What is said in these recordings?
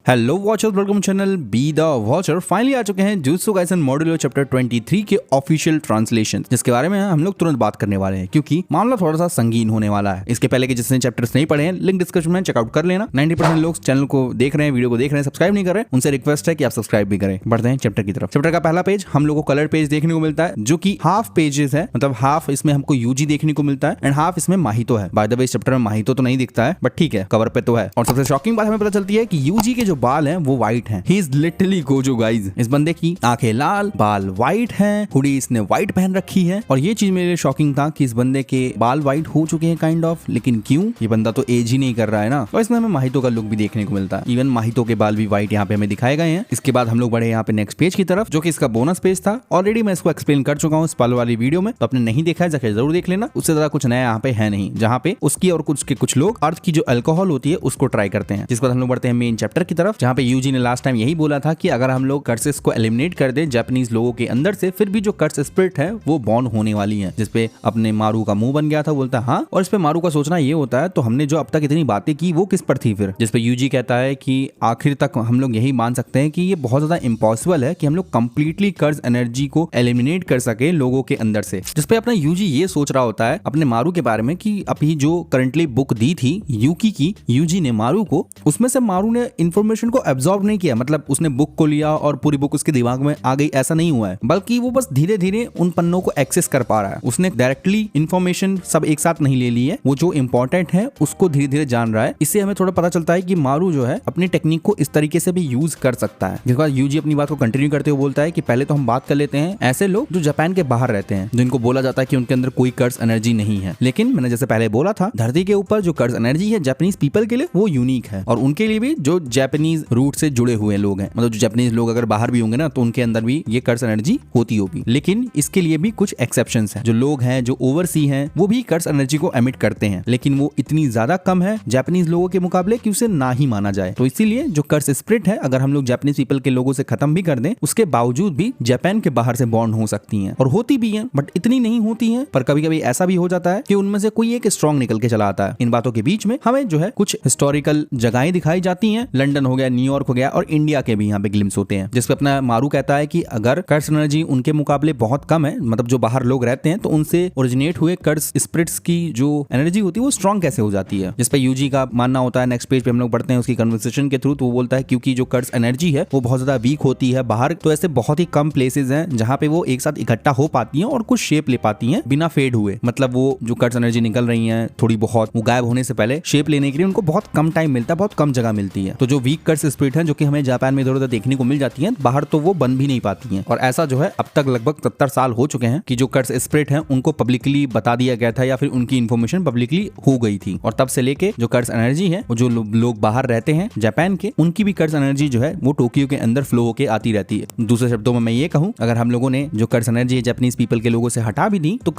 Hello watchers, welcome channel be the watcher. Finally आ चुके हैं जुत्सु काइसेन मॉड्यूलो चैप्टर 23 के ऑफिशियल ट्रांसलेशन, जिसके बारे में हम लोग तुरंत बात करने वाले हैं क्योंकि मामला थोड़ा सा संगीन होने वाला है। इसके पहले के जिसने चैप्टर्स नहीं पढ़े हैं, लिंक डिस्क्रिप्शन में चेकआउट कर लेना। 90% लोग चैनल को देख रहे हैं, वीडियो को देख रहे हैं, सब्सक्राइब नहीं कर रहे हैं, उनसे रिक्वेस्ट है कि आप सब्सक्राइब भी करें। बढ़ते हैं चैप्टर की तरफ। चैप्टर का पहला पेज हम लोग को कलर पेज देखने को मिलता है, जो कि हाफ पेजेस है, मतलब हाफ इसमें हमको यूजी देखने को मिलता है एंड हाफ इसमें माहितो है। बाय द वे इस चैप्टर में माहितो तो नहीं दिखता है, बट ठीक है, कवर पे तो है। और सबसे शॉकिंग बात हमें पता चलती है कि यूजी के जो बाल हैं वो व्हाइट हैं। He is literally Gojo guys. इस बंदे की आंखें लाल, बाल व्हाइट हैं, हुडी इसने व्हाइट पहन रखी है। और ये चीज मेरे लिए शॉकिंग था कि इस बंदे के बाल व्हाइट हो चुके हैं काइंड ऑफ, लेकिन क्यों? ये बंदा तो एज ही नहीं कर रहा है ना। तो इसमें हमें माहितो का लुक भी देखने को मिलता है। इवन माहितो के बाल भी व्हाइट यहाँ पे हमें दिखाए गए हैं। इसके बाद हम लोग बढ़े यहाँ पे नेक्स्ट पेज की तरफ, जो कि इसका बोनस पेज था। ऑलरेडी मैं इसको एक्सप्लेन कर चुका हूँ इस पल वाली वीडियो में, तो आपने नहीं देखा है जाके जरूर देख लेना। उससे ज्यादा कुछ नया यहाँ पे है नहीं, जहाँ पे उसकी और कुछ लोग अर्थ की जो अल्कोहल होती है उसको ट्राई करते हैं। जिसके बाद हम लोग बढ़ते हैं मेन चैप्टर की तरफ, जहाँ पे यूजी ने लास्ट टाइम यही बोला था कि अगर हम लोग कर्सेस को एलिमिनेट कर दे जापानीज लोगों के अंदर से, फिर भी जो कर्स स्पिरिट है वो बॉर्न होने वाली है। जिसपे अपने मारू का मुंह बन गया था, बोलता हाँ। और इस पे मारू का सोचना ये होता है, तो हमने जो अब तक इतनी बातें की वो किस पर थी फिर? जिसपे यूजी कहता है कि आखिर तक हम लोग यही मान सकते हैं कि ये बहुत ज्यादा इम्पॉसिबल है कि हम लोग कंप्लीटली कर्स एनर्जी को एलिमिनेट कर सके लोगों के अंदर से। जिसपे अपना यूजी ये सोच रहा होता है अपने मारू के बारे में कि अभी जो करंटली बुक दी थी यूकी की, यूजी ने मारू को, उसमें से मारू ने इंफॉर्मेशन को एब्जॉर्ब नहीं किया। मतलब उसने बुक को लिया और पूरी बुक उसके दिमाग में आ गई, ऐसा नहीं हुआ है, बल्कि वो बस धीरे धीरे उन पन्नों को एक्सेस कर पा रहा है। उसने डायरेक्टली इंफॉर्मेशन सब एक साथ नहीं ले ली है, वो जो इंपॉर्टेंट है उसको धीरे धीरे जान रहा है। इससे हमें थोड़ा पता चलता है कि मारू जो है अपनी टेक्निक को इस तरीके से भी यूज कर सकता है। जिसके बाद यूजी अपनी बात को कंटिन्यू करते हुए बोलता है कि पहले तो हम बात कर लेते हैं ऐसे लोग जो जापान के बाहर रहते हैं, जिनको बोला जाता है कि उनके अंदर कोई कर्स एनर्जी नहीं है। लेकिन मैंने जैसे पहले बोला था, धरती के ऊपर जो कर्स एनर्जी है जापानीज पीपल के लिए वो यूनिक है, और उनके लिए भी जो जापानीज रूट से जुड़े हुए लोग हैं, मतलब जो जापानीज लोग अगर बाहर भी होंगे ना, तो उनके अंदर भी ये कर्स एनर्जी होती होगी। लेकिन इसके लिए भी कुछ एक्सेप्शंस हैं। जो लोग हैं जो ओवरसी हैं वो भी कर्स एनर्जी को एमिट करते हैं, लेकिन वो इतनी ज्यादा कम है जापानीज लोगों के मुकाबले कि उसे ना ही माना जाए। तो इसीलिए जो कर्स स्पिरिट है, अगर हम लोग जापानीज पीपल के लोगों से खत्म भी कर दें, उसके बावजूद भी जापान के बाहर से बॉन्ड हो सकती हैं, और होती भी हैं, बट इतनी नहीं होती हैं। पर कभी कभी ऐसा भी हो जाता है कि उनमें से कोई एक स्ट्रॉन्ग निकल के चला आता है। इन बातों के बीच में हमें जो है कुछ हिस्टोरिकल जगहें दिखाई जाती हैं। लंदन हो गया, न्यूयॉर्क हो गया, और इंडिया के भी यहाँ पे ग्लिम्स होते हैं। जिसपे अपना मारू कहता है कि अगर कर्स एनर्जी उनके मुकाबले बहुत कम है, मतलब जो बाहर लोग रहते हैं, तो उनसे ओरिजिनेट हुए कर्स स्पिरिट्स की जो एनर्जी होती है वो स्ट्रॉन्ग कैसे हो जाती है? जिसपे यूजी का मानना होता है, नेक्स्ट पेज पे हम लोग पढ़ते हैं उसकी कन्वर्सेशन के थ्रू, तो वो बोलता है क्योंकि जो कर्स एनर्जी है वो बहुत ज्यादा वीक होती है बाहर, तो ऐसे बहुत ही कम प्लेसेस हैं जहाँ पे वो एक साथ इकट्ठा हो पाती हैं और कुछ शेप ले पाती हैं बिना फेड हुए। मतलब वो जो कर्स एनर्जी निकल रही है थोड़ी बहुत, वो गायब होने से पहले शेप लेने के लिए उनको बहुत कम टाइम मिलता है, बहुत कम जगह मिलती है। तो जो वीक कर्स स्पिरिट है, जो कि हमें जापान में इधर उधर देखने को मिल जाती है, बाहर तो वो बन भी नहीं पाती हैं। और ऐसा जो है अब तक लगभग 70 साल हो चुके हैं कि जो कर्स स्पिरिट हैं उनको पब्लिकली बता दिया गया था, या फिर उनकी इन्फॉर्मेशन पब्लिकली हो गई थी। और तब से लेके जो कर्स एनर्जी है, वो जो लोग बाहर रहते हैं जापान के, उनकी भी कर्स एनर्जी जो है वो टोक्यो के अंदर फ्लो होके आती रहती है। दूसरे शब्दों में मैं ये कहूँ, अगर हम लोगों ने जो कर्स एनर्जी जापानीज पीपल के लोगों से हटा भी दी, तो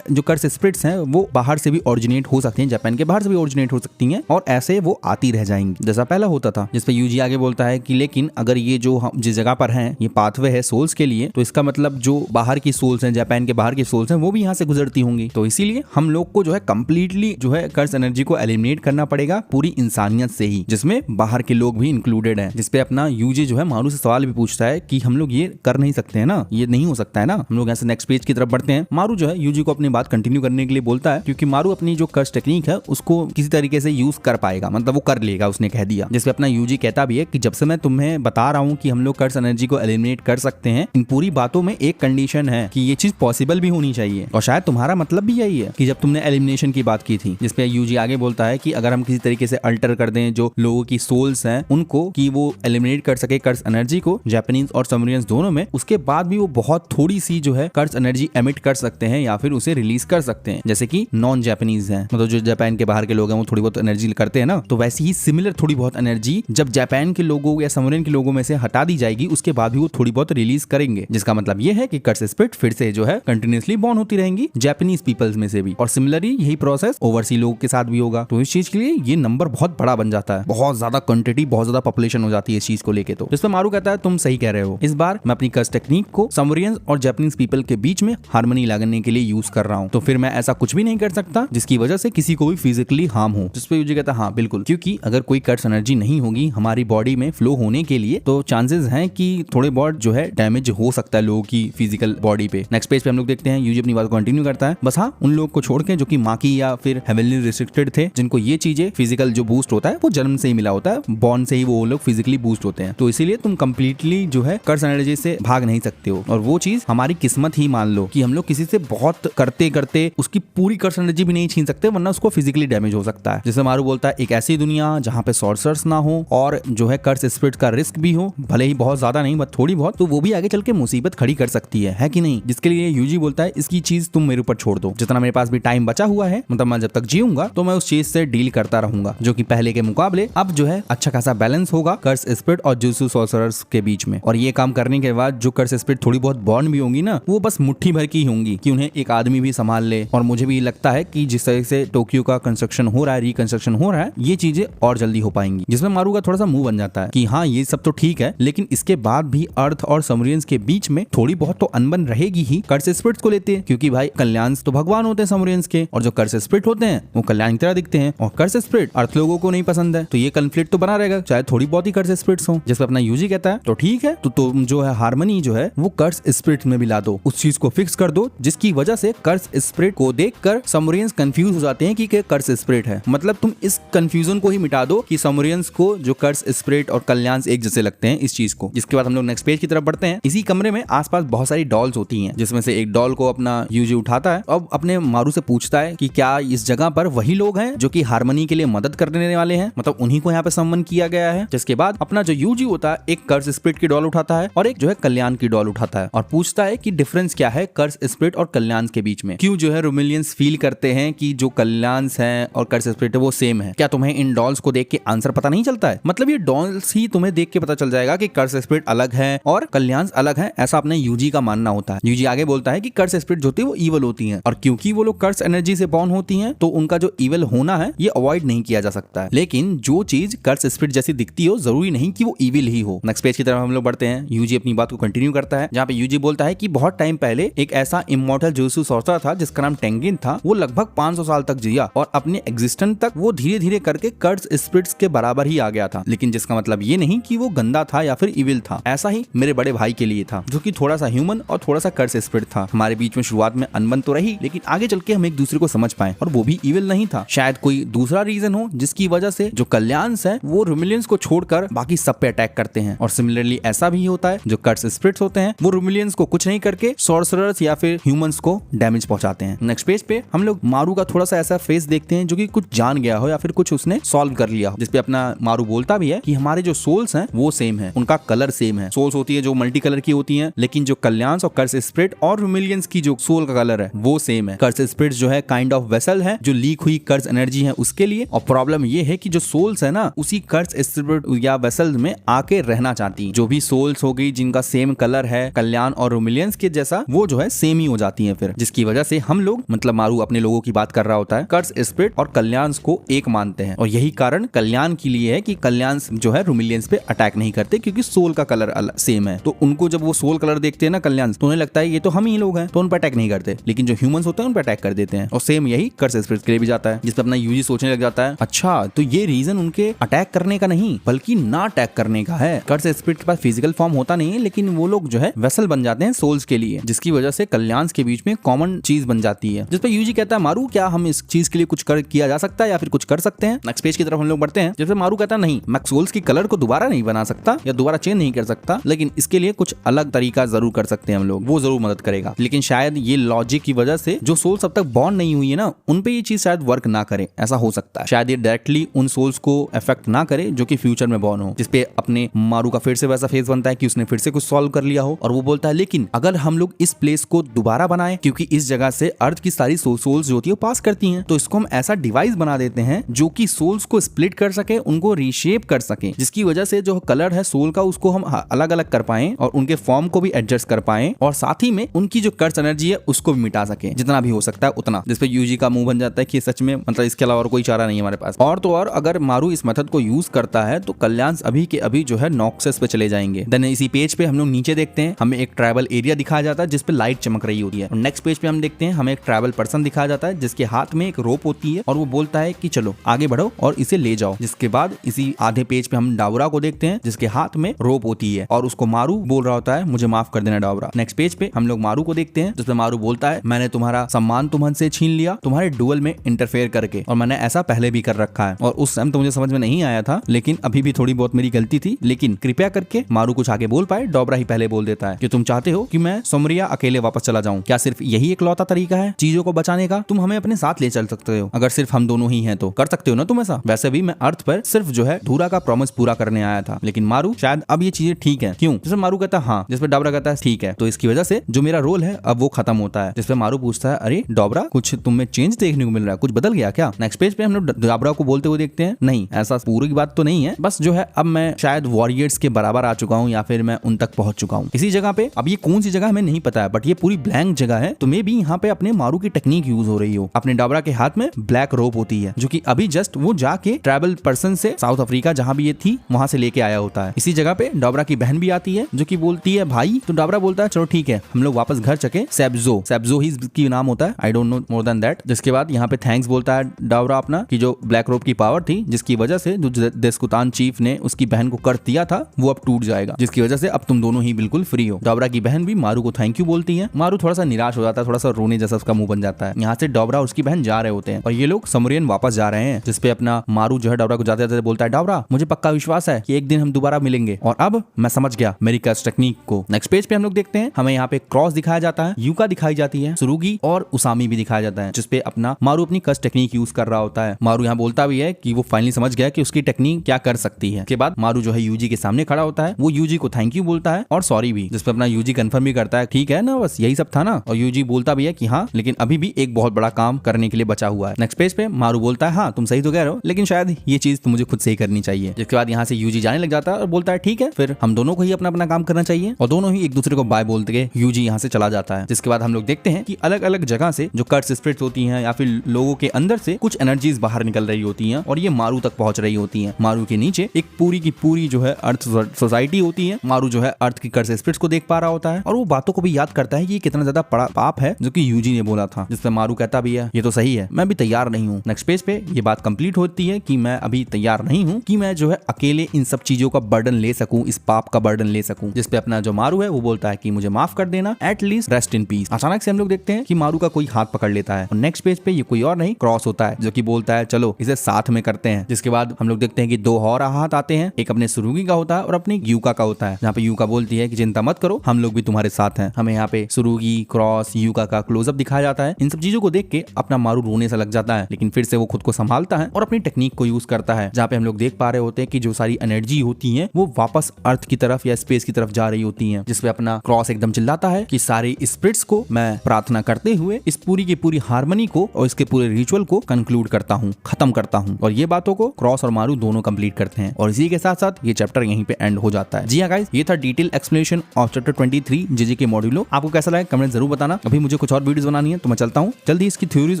जो कर्स स्पिरिट्स हैं वो बाहर से भी ओरिजिनेट हो सकती हैं, जापान के बाहर से भी ओरिजिनेट हो सकती हैं, और ऐसे वो आती रह जाएंगी जैसा पहला होता था। जिसपे यूजी आगे बोलता है कि लेकिन अगर ये जो हम जिस जगह पर हैं ये पाथवे है सोल्स के लिए, तो इसका मतलब जो बाहर की सोल्स हैं, जापान के बाहर की सोल्स हैं, वो भी यहाँ से गुजरती होंगी। तो इसीलिए हम लोग को जो है कंप्लीटली जो है कर्स एनर्जी को एलिमिनेट करना पड़ेगा पूरी इंसानियत से ही, जिसमें बाहर के लोग भी इंक्लूडेड हैं। जिसपे अपना यूजी जो है मारू से सवाल भी पूछता है कि हम लोग ये कर नहीं सकते हैं ना, ये नहीं हो सकता है ना। हम लोग यहाँ से नेक्स्ट पेज की तरफ बढ़ते हैं। मारू जो है यूजी को अपनी बात कंटिन्यू करने के लिए बोलता है, क्योंकि मारू अपनी जो कर्स टेक्निक है उसको किसी तरीके से यूज कर पाएगा, मतलब वो कर लेगा, उसने कह दिया। जिसपे अपना यूजी कहता भी है कि जब से मैं तुम्हें बता रहा हूँ कि हम लोग कर्स एनर्जी को एलिमिनेट कर सकते हैं, इन पूरी बातों में एक कंडीशन है कि ये चीज पॉसिबल भी होनी चाहिए, और शायद तुम्हारा मतलब भी यही है कि जब तुमने एलिमिनेशन की बात की थी। जिसपे यूजी आगे बोलता है कि अगर हम किसी तरीके से अल्टर कर दें जो लोगों की सोल्स हैं उनको, कि वो एलिमिनेट कर सके कर्स एनर्जी को जापानीज और समरियंस दोनों में, उसके बाद भी वो बहुत थोड़ी सी जो है कर्स एनर्जी एमिट कर सकते हैं या फिर उसे रिलीज कर सकते हैं, जैसे कि नॉन जापानीज हैं, मतलब जो जापान के बाहर के लोग हैं वो थोड़ी बहुत एनर्जी करते हैं ना, तो वैसी ही सिमिलर थोड़ी बहुत एनर्जी जब जापान के लोगों या समरियन के लोगों में से हटा दी जाएगी, उसके बाद भी वो थोड़ी बहुत रिलीज करेंगे। जिसका मतलब ये है कि कर्स स्पिरिट फिर से जो है कंटिन्यूअसली बॉर्न होती रहेंगी जापानीज पीपल्स में से भी, और सिमिलरली यही प्रोसेस ओवरसी लोगों के साथ भी होगा। तो इस चीज के लिए ये नंबर बहुत बड़ा बन जाता है, बहुत ज्यादा क्वांटिटी, बहुत ज्यादा पॉपुलेशन हो जाती है इस चीज को लेके। तो जिसपे मारू कहता है तुम सही कह रहे हो, इस बार मैं अपनी कर्स टेक्निक को समरियंस और जापानीज पीपल के बीच में हार्मनी लाने के लिए यूज कर रहा हूँ, तो फिर मैं ऐसा कुछ भी नहीं कर सकता जिसकी वजह से किसी को भी फिजिकली हार्म हो। जिसपे यूजी कहता है हाँ बिल्कुल, क्योंकि अगर कोई कर्स एनर्जी नहीं होगी हमारी बॉडी में फ्लो होने के लिए, तो चांसेस हैं कि थोड़े बहुत जो है डैमेज हो सकता है लोगों की फिजिकल बॉडी पे। नेक्स्ट पेज पे हम लोग देखते हैं यूजी अपनी बात कंटिन्यू करता है, बस हाँ उन लोगों को छोड़ के जो कि माकी या फिर हेवनली रिस्ट्रिक्टेड थे, जिनको ये चीजें फिजिकल जो बूस्ट होता है वो जन्म से ही मिला होता है, बॉर्न से ही वो लोग फिजिकली बूस्ट होते हैं, तो इसीलिए तुम कंप्लीटली जो है कर्स एनर्जी से भाग नहीं सकते हो। और वो चीज हमारी किस्मत ही मान लो कि हम लोग किसी से बहुत करते करते उसकी पूरी कर्स एनर्जी भी नहीं छीन सकते, वरना उसको फिजिकली डैमेज हो सकता है। जैसे मारू बोलता है एक ऐसी दुनिया जहाँ पे सॉर्सर्स ना हो और जो है कर्स स्पिरिट का रिस्क भी हो, भले ही बहुत ज्यादा नहीं बट थोड़ी बहुत, तो वो भी आगे चल के मुसीबत खड़ी कर सकती है कि नहीं। जिसके लिए यूजी बोलता है इसकी चीज तुम मेरे ऊपर छोड़ दो, जितना मेरे पास भी टाइम बचा हुआ है, मतलब मैं जब तक जीऊंगा तो मैं उस चीज से डील करता रहूंगा, जो कि पहले के मुकाबले अब जो है अच्छा खासा बैलेंस होगा कर्स स्पिरिट और जुजुत्सु सॉर्सरर्स के बीच में। और ये काम करने के बाद जो कर्स स्पिरिट थोड़ी बहुत बॉर्न भी होंगी ना, वो बस मुट्ठी भर की होंगी कि उन्हें एक आदमी भी संभाल ले। और मुझे भी लगता है कि जिस तरह से टोक्यो का कंस्ट्रक्शन हो रहा है, रिकंस्ट्रक्शन हो रहा है, ये चीजें और जल्दी हो पाएंगी। जिसमें मारू का थोड़ा सा मुंह बन जाता है कि हाँ ये सब तो ठीक है, लेकिन इसके बाद भी अर्थ और समरियंस के बीच में थोड़ी बहुत तो अनबन रहेगी ही। कर्स स्पिरिट्स को लेते हैं क्योंकि भाई कल्याण तो भगवान होते हैं समरियंस के, और जो कर्स स्पिरिट होते हैं वो कल्याण की तरह दिखते हैं, और कर्स स्पिरिट अर्थ लोगों को नहीं पसंद है, तो ये कन्फ्लिक्ट तो बना रहेगा, चाहे थोड़ी बहुत ही कर्स स्पिरिट्स हो। जिसपे अपना यूजी कहता है तो ठीक है, तो तुम जो है हार्मनी जो है वो कर्स स्पिरिट में भी ला दो, उस चीज को फिक्स कर दो जिसकी वजह से कर्स स्पिरिट को देखकर समरियंस कंफ्यूज हो जाते हैं कि कर्स स्पिरिट है। मतलब तुम इस कंफ्यूजन को ही मिटा दो कि समरियंस को जो कर्स स्पिरिट और कल्याण एक जैसे लगते हैं, इस चीज को। जिसके बाद हम लोग नेक्स्ट पेज की तरफ बढ़ते हैं। इसी कमरे में आसपास बहुत सारी डॉल्स होती हैं, जिसमें से एक डॉल को अपना यूजी उठाता है, अब अपने मारू से पूछता है कि क्या इस जगह पर वही लोग हैं जो कि हार्मनी के लिए मदद करने वाले हैं, मतलब उन्हीं को यहाँ पे सम्मन किया गया है। जिसके बाद अपना जो यूजी होता है एक कर्स स्पिरिट की डॉल उठाता है और एक जो है कल्याण की डॉल उठाता है, और पूछता है कि डिफरेंस क्या है कर्स स्पिरिट और कल्याण के बीच में। क्यों जो है रोमिलियंस फील करते हैं कि जो कल्याण है और कर्स स्पिरिट है वो सेम है। क्या तुम्हें इन डॉल्स को देख के आंसर पता नहीं चलता है? मतलब ये डॉल्स ही तुम्हें देख के पता चल जाएगा कि कर्स स्पिरिट अलग है और कल्याण अलग है, ऐसा अपने यूजी का मानना होता है। यूजी आगे बोलता है कि कर्स स्पिरिट जो होती है वो ईवल होती हैं, और क्योंकि वो लोग कर्स एनर्जी से बॉर्न होती हैं तो उनका जो ईवल होना है ये अवॉइड नहीं किया जा सकता है। लेकिन जो चीज कर्स स्पिरिट जैसी दिखती हो जरूरी नहीं कि वो ईविल ही हो। नेक्स्ट पेज की तरफ हम लोग बढ़ते हैं। यूजी अपनी बात को कंटिन्यू करता है, जहाँ पे यूजी बोलता है कि बहुत टाइम पहले एक ऐसा इमॉर्टल जुजुत्सु सॉर्सरर था जिसका नाम टेंगिन था। वो लगभग 500 साल तक जिया और अपने एग्जिस्टेंस तक वो धीरे धीरे करके कर्स स्पिरिट्स के बराबर ही आ गया था। लेकिन जिसका मतलब ये नहीं कि वो गंदा था या फिर इविल था। ऐसा ही मेरे बड़े भाई के लिए था, जो कि थोड़ा सा ह्यूमन और थोड़ा सा कर्स स्पिरिट था। हमारे बीच में शुरुआत में अनबन तो रही, लेकिन आगे चल के हम एक दूसरे को समझ पाए, और वो भी इविल नहीं था। शायद कोई दूसरा रीजन हो जिसकी वजह से जो कल्याण है वो रोमिलियंस को छोड़कर बाकी सब पे अटैक करते हैं। और सिमिलरली ऐसा भी होता है जो कर्स स्पिरिट्स होते हैं वो रोमिलियंस को कुछ नहीं करके सॉर्सरर्स या फिर ह्यूमंस को डैमेज पहुंचाते हैं। नेक्स्ट पेज पे हम लोग मारू का थोड़ा सा ऐसा फेस देखते हैं जो कि कुछ जान गया हो या फिर कुछ उसने सॉल्व कर लिया हो, जिसपे अपना मारू बोलता भी है कि हमारे जो सोल्स हैं वो सेम है, उनका कलर सेम है। सोल्स होती है जो मल्टी कलर की होती हैं, लेकिन जो कल्याण और कर्स स्पिरिट और रोमिलियंस की जो सोल का कलर है वो सेम है। कर्स स्पिरिट जो है काइंड ऑफ वेसल है जो लीक हुई कर्स एनर्जी है उसके लिए, और प्रॉब्लम ये है कि जो सोल्स है ना उसी कर्स स्पिरिट या वेसल में आके रहना चाहती है। जो भी सोल्स हो गई जिनका सेम कलर है कल्याण और रोमिलियंस के जैसा, वो जो है सेम ही हो जाती है फिर, जिसकी वजह से हम लोग, मतलब मारू अपने लोगों की बात कर रहा होता है, कर्स स्पिरिट और कल्याण को एक मानते हैं। और यही कारण कल्याण के लिए है कि कल्याण जो है रोमिलियंस पे अटैक नहीं करते क्योंकि सोल का कलर सेम है। तो उनको जब वो सोल कलर देखते हैं ना कल्याण, तो उन्हें लगता है ये तो हम ही लोग हैं, तो उन पर अटैक नहीं करते। लेकिन जो ह्यूमंस होते हैं उन पर अटैक कर देते हैं। और सेम यही कर्स स्पिरिट के लिए भी जाता है, जिसपे अपना यूजी सोचने लग जाता है अच्छा तो ये रीजन उनके अटैक करने का नहीं बल्कि ना अटैक करने का है। कर्स स्पिरिट के पास फिजिकल फॉर्म होता नहीं है, लेकिन वो लोग जो है वेसल बन जाते हैं सोल्स के लिए, जिसकी वजह से कल्याण के बीच में कॉमन चीज बन जाती है। जिसपे यूजी कहता है मारू क्या हम इस चीज के लिए कुछ किया जा सकता है या फिर कुछ कर सकते हैं। नेक्स्ट पेज की तरफ हम लोग बढ़ते हैं, जिसपे मारू कहता है नहीं, मैं सोल्स की कलर को दोबारा नहीं बना सकता या दोबारा चेंज नहीं कर सकता, लेकिन इसके लिए कुछ अलग तरीका जरूर कर सकते हैं हम लोग, वो जरूर मदद करेगा। लेकिन शायद ये लॉजिक की वजह से जो सोल्स अब तक बॉर्न नहीं हुई है ना, उन पे ये चीज शायद वर्क ना करे, ऐसा हो सकता है। शायद ये डायरेक्टली उन सोल्स को इफेक्ट ना करे जो कि फ्यूचर में बॉर्न हो। जिसपे अपने मारू का फिर से वैसा फेस बनता है कि उसने फिर से कुछ सॉल्व कर लिया हो, और वो बोलता है लेकिन अगर हम लोग इस प्लेस को दोबारा बनाए, क्योंकि इस जगह से अर्थ की सारी सोल्स जो होती है पास करती हैं, तो इसको हम ऐसा डिवाइस बना देते हैं जो कि सोल्स को स्प्लिट कर सके, उनको रीशेप कर सके, जिसकी वजह से जो कलर है सोल का उसको हम अलग अलग कर पाए और उनके फॉर्म को भी एडजस्ट कर पाए, और साथ ही में उनकी जो कर्स एनर्जी है उसको भी मिटा सके जितना भी हो सकता है उतना। जिसपे यूजी का मुंह बन जाता है कि सच में मतलब इसके अलावा और कोई चारा नहीं है हमारे पास। और तो और अगर मारू इस मेथड को यूज करता है तो कल्याण अभी के अभी जो है नॉक्सस पे चले जाएंगे। देन इसी पेज पे हम लोग नीचे देखते हैं, हमें एक ट्राइबल एरिया दिखाया जाता है जिसपे लाइट चमक रही होती है। और नेक्स्ट पेज पे हम देखते हैं हमें एक ट्राइबल पर्सन दिखाया जाता है जिसके हाथ में एक रोप होती है, और वो बोलता है कि चलो आगे बढ़ो और इसे ले जाओ। जिसके बाद इसी आधे पेज पे हम डाबरा को देखते हैं जिसके हाथ में रोप होती है और उसको मारू बोल रहा होता है मुझे माफ कर देना डाबरा। नेक्स्ट पेज पे हम लोग मारू को देखते हैं जिसमें मारू बोलता है मैंने तुम्हारा सम्मान तुमसे छीन लिया तुम्हारे डुअल में इंटरफेयर करके, और मैंने ऐसा पहले भी कर रखा है और उस टाइम तो मुझे समझ में नहीं आया था, लेकिन अभी भी थोड़ी बहुत मेरी गलती थी, लेकिन कृपया करके मारू कुछ आगे बोल पाए डाबरा ही पहले बोल देता है कि तुम चाहते हो कि मैं सोमरिया अकेले वापस चला जाऊं, क्या सिर्फ यही इकलौता तरीका है चीजों को बचाने का? तुम हमें अपने साथ ले चल सकते हो, अगर सिर्फ हम दोनों ही हैं तो कर सकते हो ना तुम ऐसा। वैसे भी मैं अर्थ पर सिर्फ जो है धूरा का प्रॉमिस पूरा करने आया था, लेकिन मारू शायद अब ये चीजें ठीक है क्यों? जिसमें मारू कहता है हाँ, जिसपे डाबरा कहता है ठीक है, तो इसकी वजह से जो मेरा रोल है अब वो खत्म होता है। जिसपे मारू पूछता है अरे डाबरा कुछ तुम में चेंज देखने को मिल रहा है, कुछ बदल गया क्या? नेक्स्ट पेज पे हम लोग डाबरा को बोलते हुए देखते हैं नहीं ऐसा पूरी बात तो नहीं है, बस जो है अब मैं शायद वॉरियर्स के बराबर आ चुका हूँ या फिर मैं उन तक पहुंच चुका हूँ इसी जगह पे। अब ये कौन सी जगह हमें नहीं पता है, बट ये पूरी ब्लैंक जगह है, तो मे भी यहाँ पे अपने मारू की टेक्निक यूज हो रही हो। अपने डाबरा के हाथ में ब्लैक रोप होती है जो कि अभी जस्ट वो जाके ट्रैवल पर्सन से साउथ अफ्रीका जहाँ भी ये थी वहां से लेके आया होता है। इसी जगह पे डाबरा की बहन भी आती है जो कि बोलती है भाई, तो डाबरा बोलता है चलो ठीक है हम लोग वापस घर चके, सैब्जो ही इसकी नाम होता है, I don't know more than that. जिसके बाद यहाँ पे थैंक्स बोलता है डाबरा अपना कि जो ब्लैक रोप की पावर थी जिसकी वजह से जो देस्कुतान चीफ ने उसकी बहन को कर दिया था वो अब टूट जाएगा, जिसकी वजह से अब तुम दोनों ही बिल्कुल फ्री हो। डाबरा की बहन भी मारू को थैंक यू बोलती है। मारू थोड़ा सा निराश हो जाता है, थोड़ा सा रोने जैसा उसका मुंह बन जाता है। यहाँ से डाबरा और उसकी बहन जा रहे होते हैं और ये लोग समरियन वापस जा रहे हैं, जिसपे अपना मारू जो है डाबरा को जाते जाते बोलता है डाबरा मुझे पक्का विश्वास है कि एक दिन हम दोबारा मिलेंगे और अब मैं समझ गया मेरी कर्स टेक्निक को। नेक्स्ट पेज पे हम लोग देखते हैं हमें यहाँ पे क्रॉस दिखाया जाता है, यूका दिखाई जाती है, सुरुगी और उसामी भी दिखाया जाता है, जिसपे अपना मारू अपनी कर्स टेक्निक यूज कर रहा होता है। मारू यहाँ बोलता भी है कि वो फाइनली समझ गया कि उसकी टेक्निक क्या कर सकती है। के बाद मारू जो है यूजी के सामने खड़ा होता है, वो यूजी को थैंक यू बोलता है और सॉरी भी, जिसपे अपना यूजी कंफर्म भी करता है ठीक है ना बस यही सब था ना, और यूजी बोलता भी है कि हाँ लेकिन अभी भी एक बहुत बड़ा काम करने के लिए बचा हुआ है। नेक्स्ट पेज पे मारू बोलता है हाँ तुम सही तो कह रहे हो, लेकिन शायद ये चीज तो मुझे खुद से ही करनी चाहिए। जिसके बाद यहाँ से यूजी जाने लग जाता है और बोलता है ठीक है फिर हम दोनों को ही अपना अपना काम करना चाहिए, और दोनों ही एक दूसरे को बाय बोलते के यूजी यहाँ से चला जाता है। जिसके बाद हम लोग देखते हैं कि अलग अलग जगह से जो कर्स स्पिरिट्स होती हैं या फिर लोगों के अंदर से कुछ एनर्जीज बाहर निकल रही होती हैं और ये मारू तक पहुंच रही होती हैं। मारू के नीचे एक पूरी की पूरी जो है अर्थ सोसाइटी होती है। मारू जो है अर्थ की कर्स स्पिरिट्स को देख पा रहा होता है और वो बातों को भी याद करता है कि ये कितना ज्यादा बड़ा पाप है जो कि यूजी ने बोला था, जिसपे मारू कहता भी है ये तो सही है मैं भी तैयार नहीं हूँ। नेक्स्ट पेज पे ये बात कंप्लीट होती है कि मैं अभी तैयार नहीं हूँ कि मैं जो है अकेले इन सब चीजों का बर्डन ले सकूं, इस पाप का बर्डन ले सकूं। जिसपे अपना जो मारू है वो बोलता है कि मुझे माफ कर देना, एटलीस्ट रेस्ट इन पीस। अचानक से हम लोग देखते हैं कि मारू का कोई हाथ पकड़ लेता है और नेक्स्ट पेज पे ये कोई और नहीं क्रॉस होता है जो कि बोलता है चलो इसे साथ में करते हैं। जिसके बाद हम लोग देखते हैं कि दो और हाथ आते हैं, एक अपने सुरुगी का होता है और अपने यूका का होता है, जहाँ पे यूका बोलती है कि चिंता मत करो हम लोग भी तुम्हारे साथ हैं। हमें यहाँ पे सुरुगी क्रॉस यूका का क्लोजअप दिखाया जाता है। इन सब चीजों को देख के अपना मारू रोने सा लग जाता है, लेकिन फिर से वो खुद को संभालता है और अपनी टेक्निक को यूज करता है, जहाँ पे हम लोग देख पा रहे होते हैं कि जो सारी एनर्जी होती है वो वापस अर्थ की तरफ या स्पेस की तरफ जा रही होती है। जिसपे अपना क्रॉस एकदम चिल्लाता है कि सारे स्पिरिट्स को मैं प्रार्थना करते हुए इस पूरी की पूरी हार्मनी को और इसके पूरे रिचुअल को कंक्लूड करता हूँ, खत्म करता हूँ। और ये बातों को क्रॉस और मारू दोनों कंप्लीट करते हैं और इसी के साथ साथ ये चैप्टर यहीं पे एंड हो जाता है। जी हाँ गाइस, ये था detail explanation of chapter 23 JJK मॉड्यूलो। आपको कैसा लगा कमेंट जरूर बताना। अभी मुझे कुछ और वीडियोस बनानी है तो मैं चलता हूँ, जल्दी इसकी थ्योरीज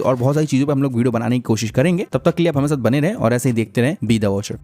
और बहुत सारी चीजों पर हम लोग वीडियो बनाने की कोशिश करेंगे। तब तक के लिए आप हमारे साथ बने रहे और ऐसे ही देखते रहे बी द वॉचर।